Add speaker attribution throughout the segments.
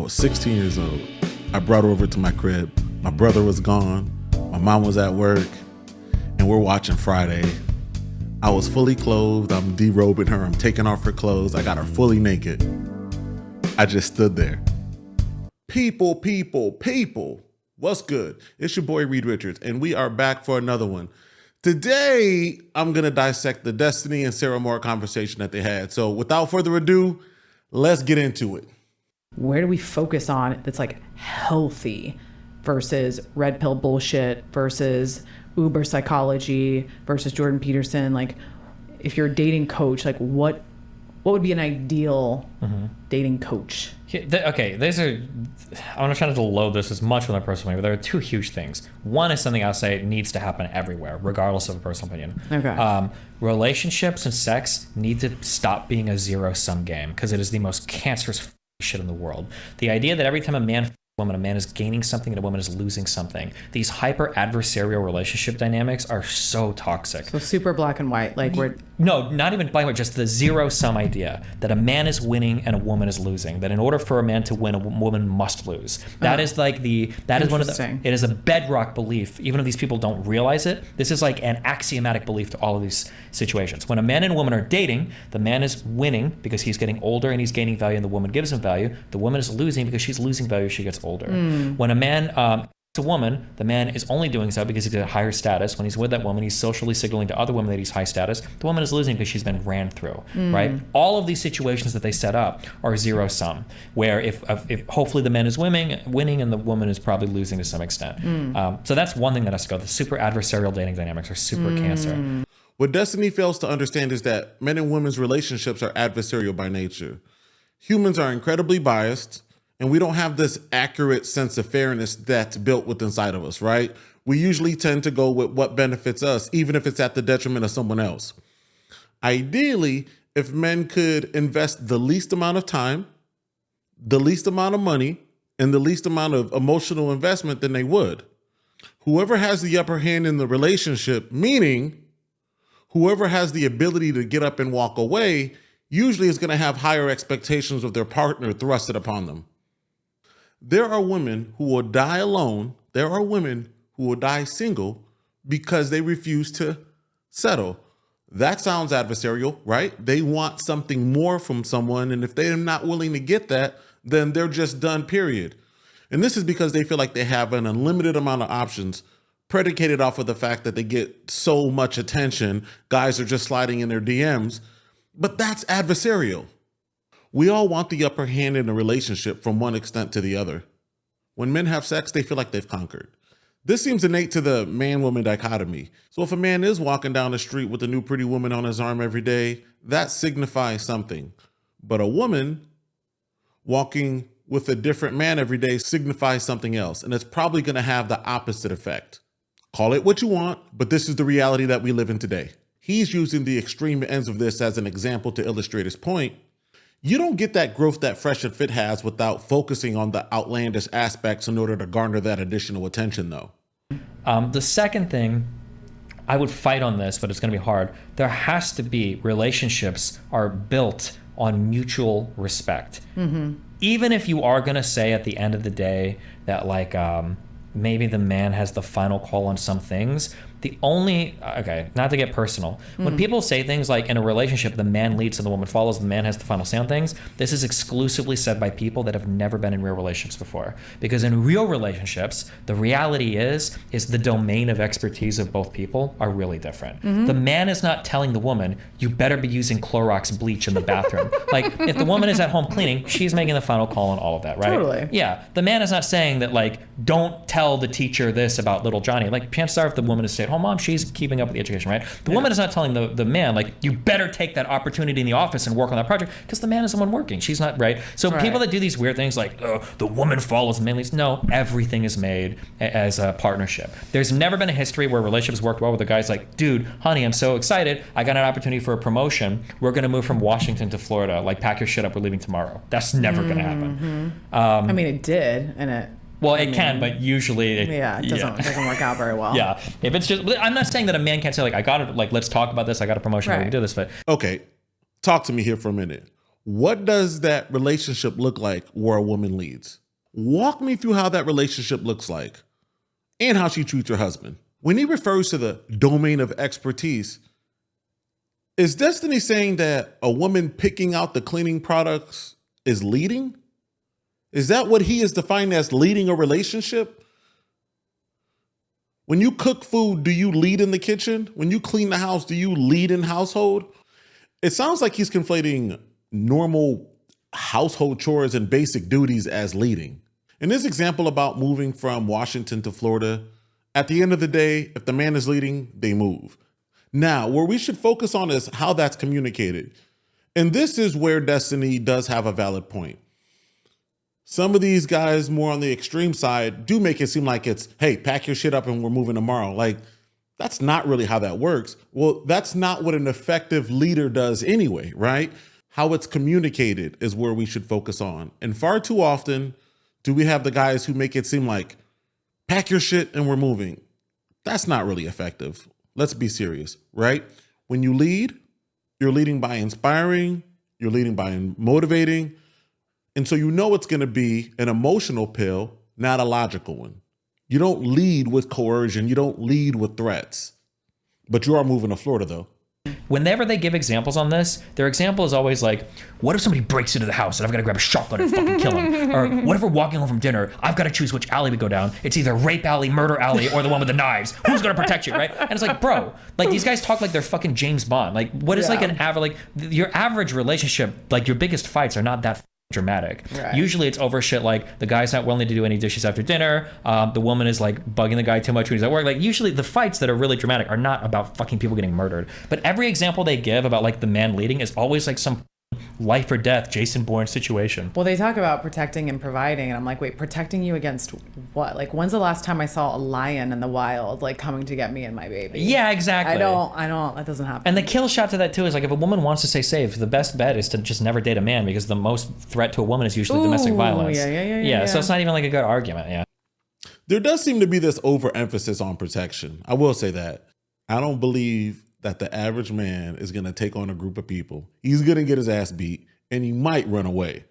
Speaker 1: was 16 years old. I brought her over to my crib. My brother was gone. My mom was at work. And we're watching Friday. I was fully clothed. I'm derobing her. I'm taking off her clothes. I got her fully naked. I just stood there. People. What's good? It's your boy Reed Richards, and we are back for another one. Today, I'm going to dissect the Destiny and Sarah Moore conversation that they had. So without further ado, let's get into it.
Speaker 2: Where do we focus on that's like healthy versus red pill bullshit versus Uber psychology versus Jordan Peterson? Like, if you're a dating coach, like what would be an ideal dating coach?
Speaker 3: Okay, these are, I'm going to try to load this as much with my personal opinion, but there are two huge things. One is something I'll say needs to happen everywhere, regardless of a personal opinion.
Speaker 2: Okay.
Speaker 3: Relationships and sex need to stop being a zero-sum game because it is the most cancerous shit in the world. The idea that every time a man a man is gaining something and a woman is losing something. These hyper adversarial relationship dynamics are so toxic.
Speaker 2: So super black and white, like we're...
Speaker 3: No, not even black and white, just the zero sum idea that a man is winning and a woman is losing. That in order for a man to win, a woman must lose. That is like that is one of the, it is a bedrock belief. Even if these people don't realize it, this is like an axiomatic belief to all of these situations. When a man and a woman are dating, the man is winning because he's getting older and he's gaining value and the woman gives him value. The woman is losing because she's losing value as she gets older. When a man a woman, the man is only doing so because he's at a higher status. When he's with that woman, he's socially signaling to other women that he's high status. The woman is losing because she's been ran through, right? All of these situations that they set up are zero sum, where if hopefully the man is winning and the woman is probably losing to some extent. So that's one thing that has to go. The super adversarial dating dynamics are super cancer.
Speaker 1: What Destiny fails to understand is that men and women's relationships are adversarial by nature. Humans are incredibly biased, and we don't have this accurate sense of fairness that's built within inside of us, right? We usually tend to go with what benefits us, even if it's at the detriment of someone else. Ideally, if men could invest the least amount of time, the least amount of money, and the least amount of emotional investment, then they would. Whoever has the upper hand in the relationship, meaning whoever has the ability to get up and walk away, usually is going to have higher expectations of their partner thrusted upon them. There are women who will die alone. There are women who will die single because they refuse to settle. That sounds adversarial, right? They want something more from someone, and if they're not willing to get that, then they're just done, period. And this is because they feel like they have an unlimited amount of options predicated off of the fact that they get so much attention. Guys are just sliding in their DMs, but that's adversarial. We all want the upper hand in a relationship from one extent to the other. When men have sex, they feel like they've conquered. This seems innate to the man-woman dichotomy. So if a man is walking down the street with a new pretty woman on his arm every day, that signifies something. But a woman walking with a different man every day signifies something else, and it's probably going to have the opposite effect. Call it what you want, but this is the reality that we live in today. He's using the extreme ends of this as an example to illustrate his point. You don't get that growth that Fresh and Fit has without focusing on the outlandish aspects in order to garner that additional attention, though.
Speaker 3: The second thing, I would fight on this, but it's going to be hard. There has to be relationships are built on mutual respect. Even if you are going to say at the end of the day that like maybe the man has the final call on some things, not to get personal. When people say things like in a relationship, the man leads and the woman follows, the man has the final say on things, this is exclusively said by people that have never been in real relationships before. Because in real relationships, the reality is the domain of expertise of both people are really different. The man is not telling the woman, you better be using Clorox bleach in the bathroom. Like if the woman is at home cleaning, she's making the final call on all of that, right?
Speaker 2: Totally.
Speaker 3: Yeah. The man is not saying that like, don't tell the teacher this about little Johnny. Like chances are if the woman is stay-at-home mom, she's keeping up with the education, right? The woman is not telling the man, like, you better take that opportunity in the office and work on that project because the man is the one working. She's not, right? So people that do these weird things like, the woman follows the man leads. No, everything is made as a partnership. There's never been a history where relationships worked well where the guy's like, dude, honey, I'm so excited. I got an opportunity for a promotion. We're going to move from Washington to Florida. Like, pack your shit up. We're leaving tomorrow. That's never going to happen.
Speaker 2: I mean, it did, and it...
Speaker 3: Well, it can, but usually
Speaker 2: it doesn't work out very well.
Speaker 3: Yeah. If it's just, I'm not saying that a man can't say like, I got it, like, let's talk about this. I got a promotion. We can do this, but.
Speaker 1: Okay. Talk to me here for a minute. What does that relationship look like where a woman leads? Walk me through how that relationship looks like and how she treats her husband. When he refers to the domain of expertise, is Destiny saying that a woman picking out the cleaning products is leading? Is that what he is defining as leading a relationship? When you cook food, do you lead in the kitchen? When you clean the house, do you lead in household? It sounds like he's conflating normal household chores and basic duties as leading. In this example about moving from Washington to Florida, at the end of the day, if the man is leading, they move. Now, where we should focus on is how that's communicated. And this is where Destiny does have a valid point. Some of these guys more on the extreme side do make it seem like it's, hey, pack your shit up and we're moving tomorrow. Like, that's not really how that works. Well, that's not what an effective leader does anyway, right? How it's communicated is where we should focus on. And far too often do we have the guys who make it seem like, pack your shit and we're moving. That's not really effective. Let's be serious, right? When you lead, you're leading by inspiring, you're leading by motivating. And so you know it's going to be an emotional pill, not a logical one. You don't lead with coercion. You don't lead with threats. But you are moving to Florida, though.
Speaker 3: Whenever they give examples on this, their example is always like, what if somebody breaks into the house and I've got to grab a shotgun and fucking kill him? Or what if we're walking home from dinner, I've got to choose which alley we go down. It's either rape alley, murder alley, or the one with the knives. Who's going to protect you, right? And it's like, bro, like these guys talk like they're fucking James Bond. Like what is like an average, like your average relationship, like your biggest fights are not that dramatic. Right. Usually it's over shit like the guy's not willing to do any dishes after dinner. The woman is like bugging the guy too much when he's at work. Like usually the fights that are really dramatic are not about fucking people getting murdered. But every example they give about like the man leading is always like some life or death Jason Bourne situation.
Speaker 2: Well, they talk about protecting and providing, and I'm like, wait, protecting you against what? Like, when's the last time I saw a lion in the wild like coming to get me and my baby?
Speaker 3: Yeah, exactly.
Speaker 2: I don't. That doesn't happen.
Speaker 3: And the kill shot to that too is like, if a woman wants to stay safe, the best bet is to just never date a man, because the most threat to a woman is usually domestic violence. Yeah. So it's not even like a good argument. Yeah.
Speaker 1: There does seem to be this overemphasis on protection. I will say that. I don't believe that the average man is going to take on a group of people. He's going to get his ass beat and he might run away.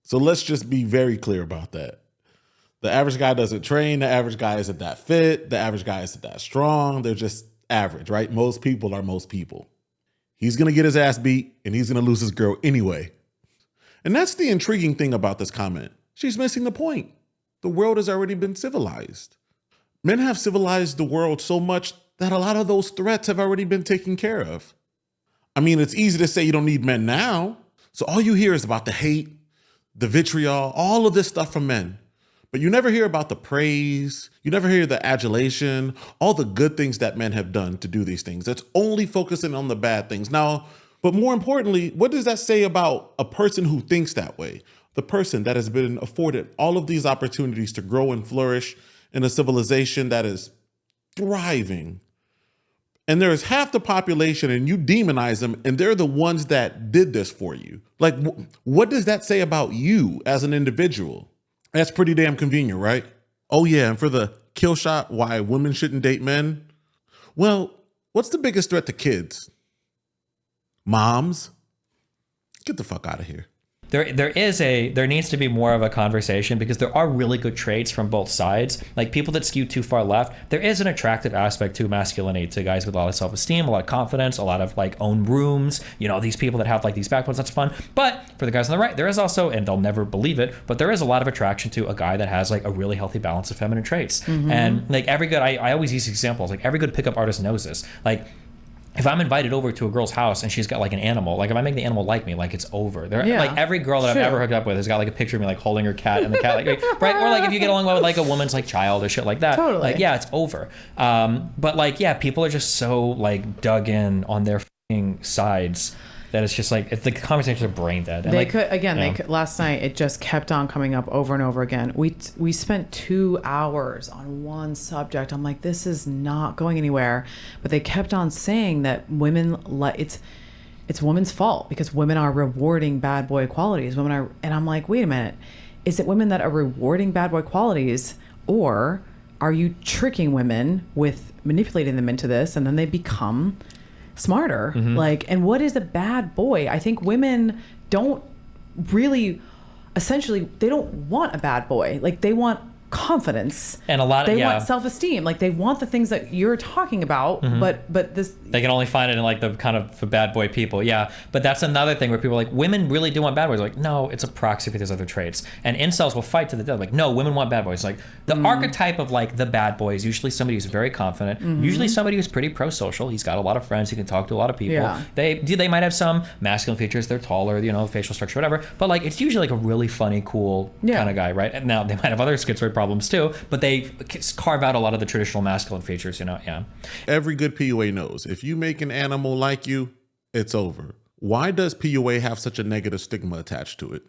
Speaker 1: So let's just be very clear about that. The average guy doesn't train. The average guy isn't that fit. The average guy isn't that strong. They're just average, right? Most people are most people. He's going to get his ass beat and he's going to lose his girl anyway. And that's the intriguing thing about this comment. She's missing the point. The world has already been civilized. Men have civilized the world so much that a lot of those threats have already been taken care of. I mean, it's easy to say you don't need men now. So all you hear is about the hate, the vitriol, all of this stuff from men. But you never hear about the praise. You never hear the adulation, all the good things that men have done to do these things. It's only focusing on the bad things. Now, but more importantly, what does that say about a person who thinks that way? The person that has been afforded all of these opportunities to grow and flourish in a civilization that is thriving. And there's half the population and you demonize them and they're the ones that did this for you. Like, what does that say about you as an individual? That's pretty damn convenient, right? Oh yeah, and for the kill shot, why women shouldn't date men? Well, what's the biggest threat to kids? Moms? Get the fuck out of here.
Speaker 3: There needs to be more of a conversation, because there are really good traits from both sides. Like people that skew too far left, there is an attractive aspect to masculinity, to guys with a lot of self-esteem, a lot of confidence, a lot of like own rooms, you know, these people that have like these backbones, that's fun. But for the guys on the right, there is also, and they'll never believe it, but there is a lot of attraction to a guy that has like a really healthy balance of feminine traits. Mm-hmm. And like every good, I always use examples, like every good pickup artist knows this. Like, if I'm invited over to a girl's house and she's got like an animal, like if I make the animal like me, like it's over. Like every girl that I've ever hooked up with has got like a picture of me like holding her cat, and the cat like right, or like if you get along well with like a woman's like child or shit like that, like yeah, it's over. But like yeah, people are just so like dug in on their fucking sides that it's just like, the conversations are brain dead. And
Speaker 2: they could, again, last night it just kept on coming up over and over again. We spent 2 hours on one subject. I'm like, this is not going anywhere. But they kept on saying that women, it's women's fault because women are rewarding bad boy qualities. And I'm like, wait a minute, is it women that are rewarding bad boy qualities, or are you tricking women with manipulating them into this, and then they become smarter? Mm-hmm. Like, and what is a bad boy? I think women don't really, essentially, they don't want a bad boy. Like, they want confidence,
Speaker 3: and a lot of
Speaker 2: they want self-esteem. Like, they want the things that you're talking about, but this,
Speaker 3: they can only find it in like the kind of the bad boy people. But that's another thing where people are like, women really do want bad boys. Like, no, it's a proxy for these other traits, and incels will fight to the death. Like, no, women want bad boys. Like, the archetype of like the bad boy is usually somebody who's very confident, usually somebody who's pretty pro-social. He's got a lot of friends, he can talk to a lot of people. They might have some masculine features, they're taller, facial structure, whatever, but like it's usually like a really funny, cool kind of guy, right? And now they might have other schizoid problems too, but they carve out a lot of the traditional masculine features,
Speaker 1: Every good PUA knows if you make an animal like you, it's over. Why does PUA have such a negative stigma attached to it?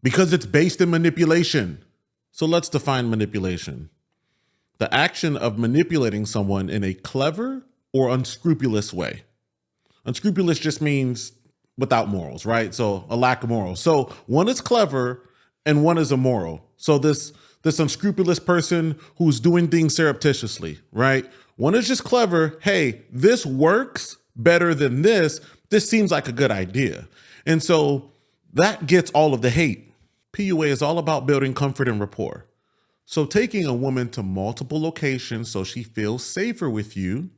Speaker 1: Because it's based in manipulation. So let's define manipulation. The action of manipulating someone in a clever or unscrupulous way. Unscrupulous just means without morals, right? So a lack of morals. So one is clever and one is immoral. So this unscrupulous person who's doing things surreptitiously, right? One is just clever. Hey, this works better than this. This seems like a good idea. And so that gets all of the hate. PUA is all about building comfort and rapport. So taking a woman to multiple locations so she feels safer with you,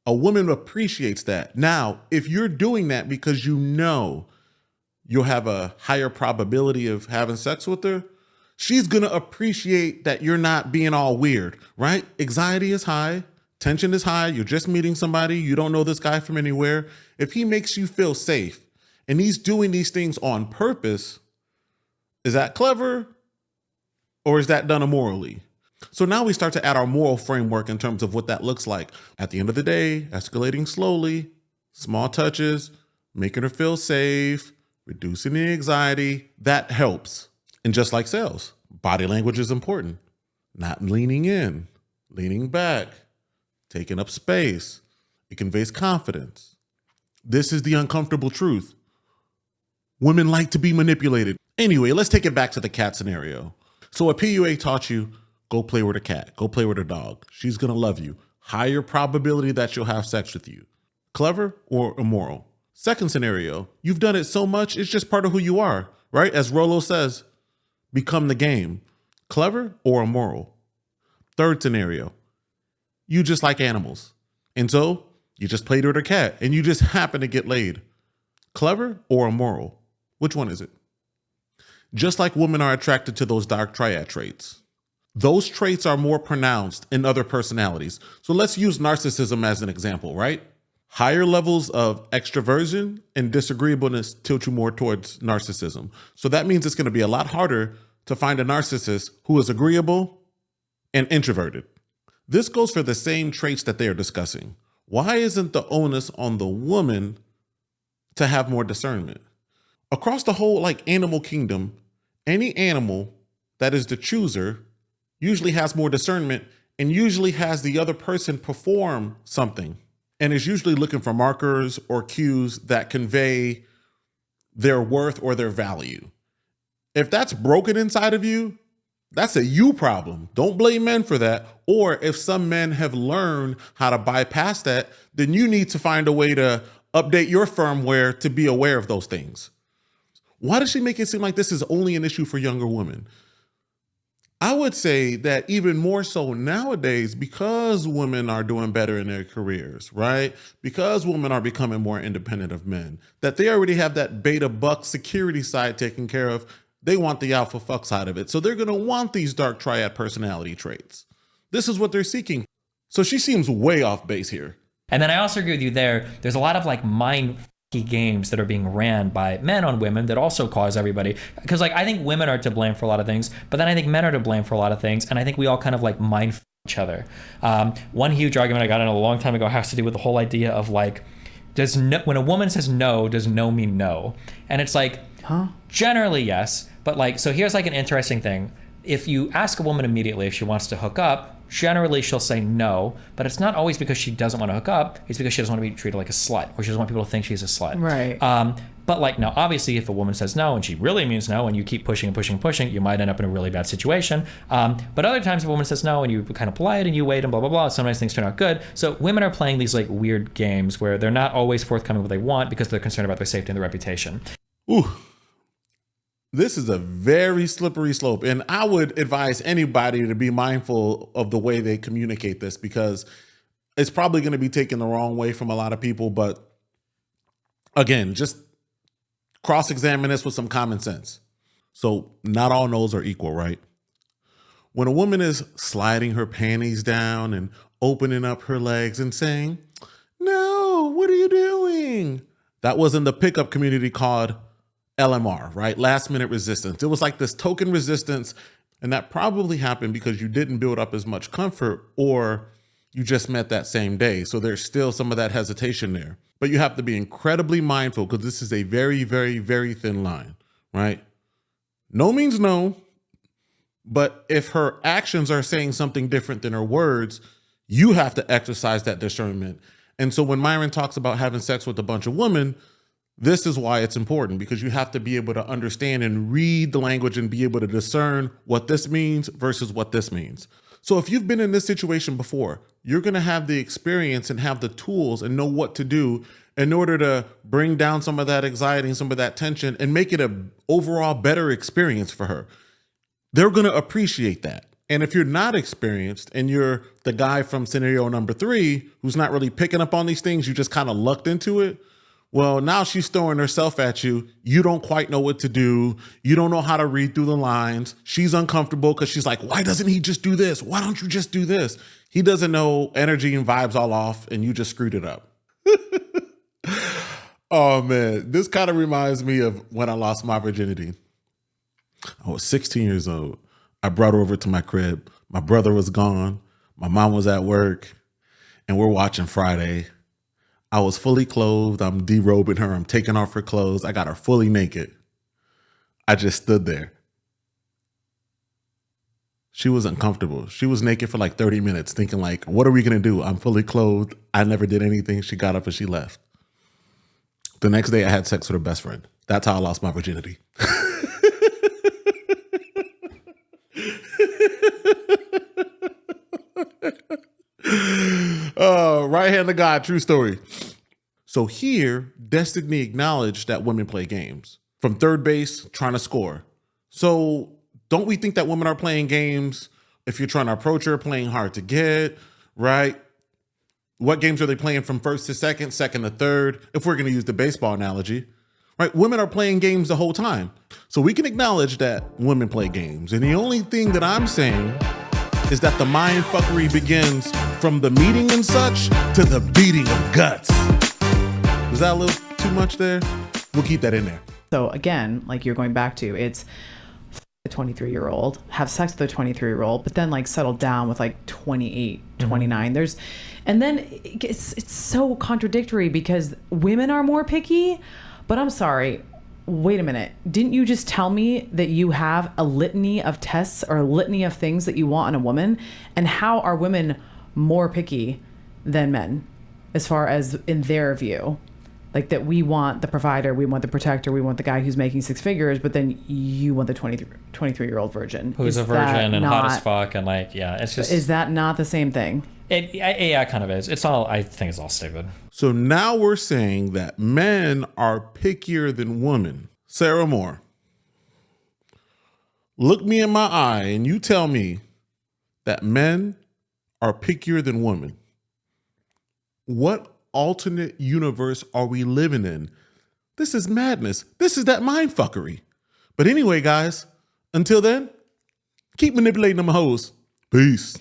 Speaker 1: a woman appreciates that. Now, if you're doing that because you know you'll have a higher probability of having sex with her, she's going to appreciate that you're not being all weird, right? Anxiety is high. Tension is high. You're just meeting somebody. You don't know this guy from anywhere. If he makes you feel safe and he's doing these things on purpose, is that clever or is that done immorally? So now we start to add our moral framework in terms of what that looks like. At the end of the day, escalating slowly, small touches, making her feel safe, reducing the anxiety, that helps. And just like sales, body language is important. Not leaning in, leaning back, taking up space. It conveys confidence. This is the uncomfortable truth. Women like to be manipulated. Anyway, let's take it back to the cat scenario. So a PUA taught you, go play with a cat, go play with a dog. She's gonna love you. Higher probability that she'll have sex with you. Clever or immoral? Second scenario, you've done it so much, it's just part of who you are, right? As Rollo says, become the game. Clever or immoral? Third scenario, you just like animals. And so you just played with a cat and you just happen to get laid. Clever or immoral? Which one is it? Just like women are attracted to those dark triad traits. Those traits are more pronounced in other personalities. So let's use narcissism as an example, right? Higher levels of extroversion and disagreeableness tilt you more towards narcissism. So that means it's going to be a lot harder to find a narcissist who is agreeable and introverted. This goes for the same traits that they are discussing. Why isn't the onus on the woman to have more discernment? Across the whole animal kingdom, any animal that is the chooser usually has more discernment and usually has the other person perform something and is usually looking for markers or cues that convey their worth or their value. If that's broken inside of you, that's a you problem. Don't blame men for that. Or if some men have learned how to bypass that, then you need to find a way to update your firmware to be aware of those things. Why does she make it seem like this is only an issue for younger women? I would say that even more so nowadays, because women are doing better in their careers, right? Because women are becoming more independent of men, that they already have that beta buck security side taken care of. They want the alpha fuck side of it. So they're going to want these dark triad personality traits. This is what they're seeking. So she seems way off base here.
Speaker 3: And then I also agree with you there. There's a lot of mind games that are being ran by men on women that also cause everybody, because I think women are to blame for a lot of things, but then I think men are to blame for a lot of things, and I think we all kind of mind each other. One huge argument I got in a long time ago has to do with the whole idea of when a woman says no, does no mean no? And it's generally yes, but so here's an interesting thing. If you ask a woman immediately if she wants to hook up, generally she'll say no, but it's not always because she doesn't want to hook up. It's because she doesn't want to be treated like a slut, or she doesn't want people to think she's a slut.
Speaker 2: Right.
Speaker 3: But now, obviously, if a woman says no and she really means no, and you keep pushing and pushing and pushing, you might end up in a really bad situation. But other times, if a woman says no and you're kind of polite and you wait and blah, blah, blah, sometimes things turn out good. So women are playing these weird games where they're not always forthcoming with what they want because they're concerned about their safety and their reputation.
Speaker 1: Ooh, this is a very slippery slope. And I would advise anybody to be mindful of the way they communicate this, because it's probably going to be taken the wrong way from a lot of people. But again, just cross-examine this with some common sense. So not all no's are equal, right? When a woman is sliding her panties down and opening up her legs and saying, "No, what are you doing?" That was in the pickup community called LMR, right? Last minute resistance. It was like this token resistance. And that probably happened because you didn't build up as much comfort, or you just met that same day. So there's still some of that hesitation there. But you have to be incredibly mindful, because this is a very, very, very thin line, right? No means no. But if her actions are saying something different than her words, you have to exercise that discernment. And so when Myron talks about having sex with a bunch of women, this is why it's important, because you have to be able to understand and read the language and be able to discern what this means versus what this means. So if you've been in this situation before, you're going to have the experience and have the tools and know what to do in order to bring down some of that anxiety and some of that tension and make it an overall better experience for her. They're going to appreciate that. And if you're not experienced and you're the guy from scenario number 3 who's not really picking up on these things, you just kind of lucked into it. Well, now she's throwing herself at you. You don't quite know what to do. You don't know how to read through the lines. She's uncomfortable because she's like, why doesn't he just do this? Why don't you just do this? He doesn't know, energy and vibes all off, and you just screwed it up. Oh man, this kind of reminds me of when I lost my virginity. I was 16 years old. I brought her over to my crib. My brother was gone. My mom was at work, and we're watching Friday. I was fully clothed. I'm derobing her. I'm taking off her clothes. I got her fully naked. I just stood there. She was uncomfortable. She was naked for like 30 minutes thinking like, what are we going to do? I'm fully clothed. I never did anything. She got up and she left. The next day I had sex with her best friend. That's how I lost my virginity. Right hand of God, true story. So here, Destiny acknowledged that women play games. From third base, trying to score. So don't we think that women are playing games if you're trying to approach her, playing hard to get, right? What games are they playing from first to second, second to third, if we're going to use the baseball analogy, right? Women are playing games the whole time. So we can acknowledge that women play games. And the only thing that I'm saying is that the mind fuckery begins from the meeting and such to the beating of guts. Was that a little too much there? We'll keep that in there.
Speaker 2: So again, like you're going back to, it's a 23-year-old, have sex with a 23-year-old, but then like settle down with like 28, 29. Mm-hmm. And then it's so contradictory because women are more picky, but I'm sorry. Wait a minute. Didn't you just tell me that you have a litany of tests or a litany of things that you want in a woman? And how are women more picky than men as far as in their view? Like that we want the provider, we want the protector, we want the guy who's making 6 figures, but then you want the 23-year-old virgin.
Speaker 3: Who's a virgin and hot as fuck and like, yeah, it's just...
Speaker 2: Is that not the same thing?
Speaker 3: Yeah, it kind of is. It's all, I think it's all stupid.
Speaker 1: So now we're saying that men are pickier than women. Sarah Moore, look me in my eye and you tell me that men are pickier than women. What alternate universe are we living in? This is madness. This is that mind fuckery. But anyway, guys, until then, keep manipulating them hoes. Peace.